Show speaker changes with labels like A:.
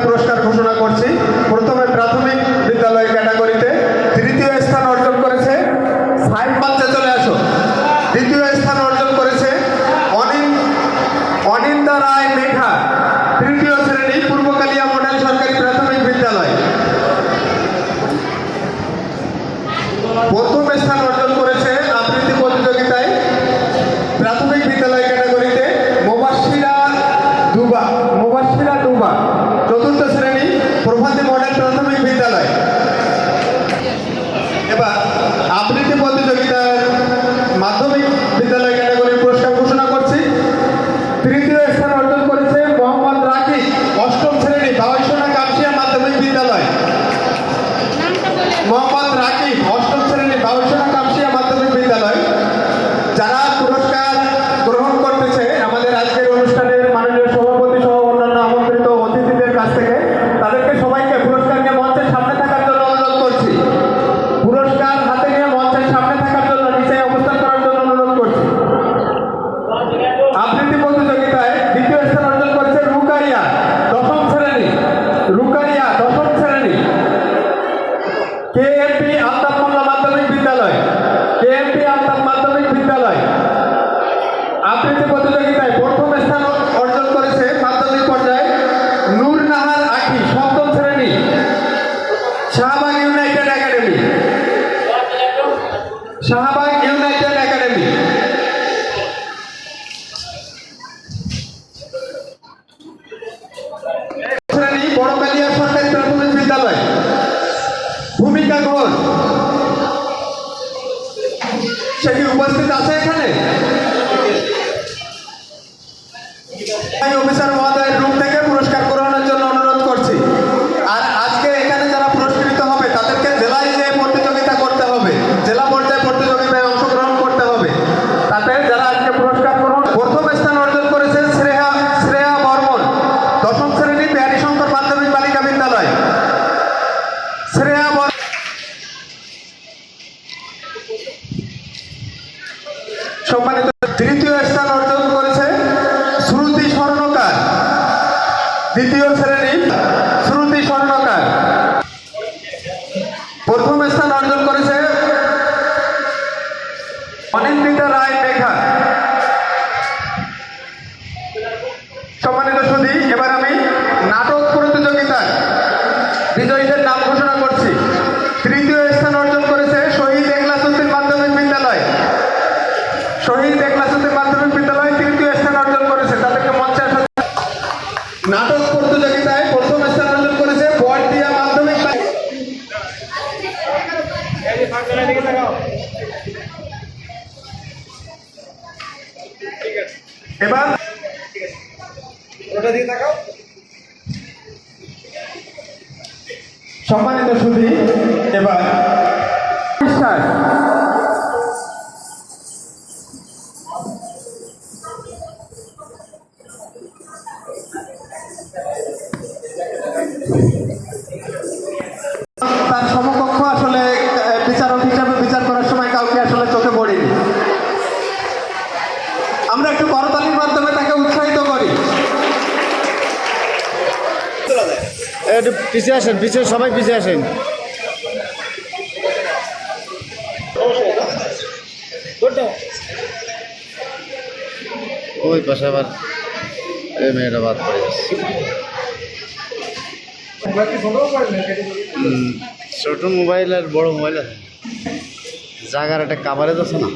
A: পুরস্কার ঘোষণা করছি। প্রথমে প্রাথমিক বিদ্যালয় ক্যাটাগরিতে তৃতীয় স্থান অর্জন করেছে সাইড বাচ্চা, চলে আসো। দ্বিতীয় স্থান অর্জন করেছে অনিন্দা রায় মেঘা, তৃতীয় শ্রেণী, পূর্বকালিয়া মডেল সরকারি প্রাথমিক বিদ্যালয়। প্রথম স্থান অর্জন করেছে আবৃত্তি প্রতিযোগিতায় প্রাথমিক বিদ্যালয় ক্যাটাগরিতে মুবাশশিরা দুবা, চতুর্থ শ্রেণী, প্রভাতী মডেল প্রাথমিক বিদ্যালয়। এবার আবৃত্তি প্রতিযোগিতার মাধ্যমিক বিদ্যালয় ক্যাটাগরির পুরস্কার ঘোষণা করছি। তৃতীয় স্থান অর্জন করেছে মোহাম্মদ রাকিব, অষ্টম শ্রেণী, বাউইসোনা কাপসিয়া মাধ্যমিক বিদ্যালয়। মোহাম্মদ রাকিব, অষ্টম শ্রেণী, বাউইসোনা কাপসিয়া মাধ্যমিক বিদ্যালয়। যারা পুরস্কার গ্রহণ করতেছে আমাদের আজকের অনুষ্ঠানের মাননীয় সভাপতি সহ অন্যান্য আমন্ত্রিত অতিথিদের কাছ থেকে, তাদেরকে সবাইকে পুরস্কার নিয়ে মঞ্চের সামনে থাকার জন্য অনুরোধ করছি। পুরস্কার হাতে নিয়ে মঞ্চের সামনে থাকার জন্য, নিচে অবস্থান করার জন্য অনুরোধ করছি। আবৃত্তি প্রতিযোগিতায় দ্বিতীয় স্থান অর্জন করেছে রুকাইয়া, দশম শ্রেণী, কেএমপি আলতাফ মোল্লা মাধ্যমিক বিদ্যালয়। আবৃত্তি প্রতিযোগিতায় প্রথম স্থান অর্জন করেছে মাধ্যমিক পর্যায়ে নূর নাহার আখি, সপ্তম শ্রেণী, শাহবাগ ইউনাইটেড একাডেমি। শ্রেণী, বড়কালিয়া সরকারি প্রাথমিক বিদ্যালয়। ভূমিকা ঘোষ, সে কি উপস্থিত আছে এখানে? অফিসার মহোদয়ের রুম থেকে পুরস্কার গ্রহণের জন্য অনুরোধ করছি। আর আজকে এখানে যারা পুরস্কৃত হবে তাদেরকে জেলায় যে প্রতিযোগিতা করতে হবে, জেলা পর্যায়ে প্রতিযোগিতায় অংশগ্রহণ করতে হবে। তাতে যারা আজকে পুরস্কার গ্রহণ, প্রথম স্থান অর্জন করেছে শ্রেয়া বর্মন, দশম শ্রেণী, বিহারী শঙ্কর মাধ্যমিক বালিকা বিদ্যালয়। সম্মানিত। তৃতীয় স্থান অর্জন করেছে শ্রুতি স্বর্ণকার, দ্বিতীয় শ্রেণী, শ্রুতি স্বর্ণকার। প্রথম স্থান অর্জন করেছে অনিন্দিতা রায় মেঘা। সম্মানিত সুধী, এবার আমি নাটক প্রতিযোগিতার বিজয়ীদের নাম ঘোষণা করছি। তৃতীয় স্থান অর্জন করেছে শহীদ এখলাসউদ্দিন মাধ্যমিক বিদ্যালয়। তৃতীয় স্থান অর্জন করেছে, তাদেরকে মঞ্চে আসা। নাটক প্রতিযোগিতায় প্রথম স্থান অর্জন করেছে বড়দিয়া মাধ্যমিক। এবার সম্মানিত সুধী, এবার তার সমকক্ষ আসলে বিচারক হিসাবে বিচার করার সময় কাউকে আসলে চোখে পড়েনি। আমরা একটু করতালির মাধ্যমে তাকে উৎসাহিত করি।
B: একটু পিছিয়ে আসেন, সবাই পিছিয়ে আসেন। ওই পাশে আবার মেয়েটা বাদ পড়ে যাচ্ছে। ছোট মোবাইল আর বড় মোবাইল আছে, জায়গার একটা কাভারেজ আছে না।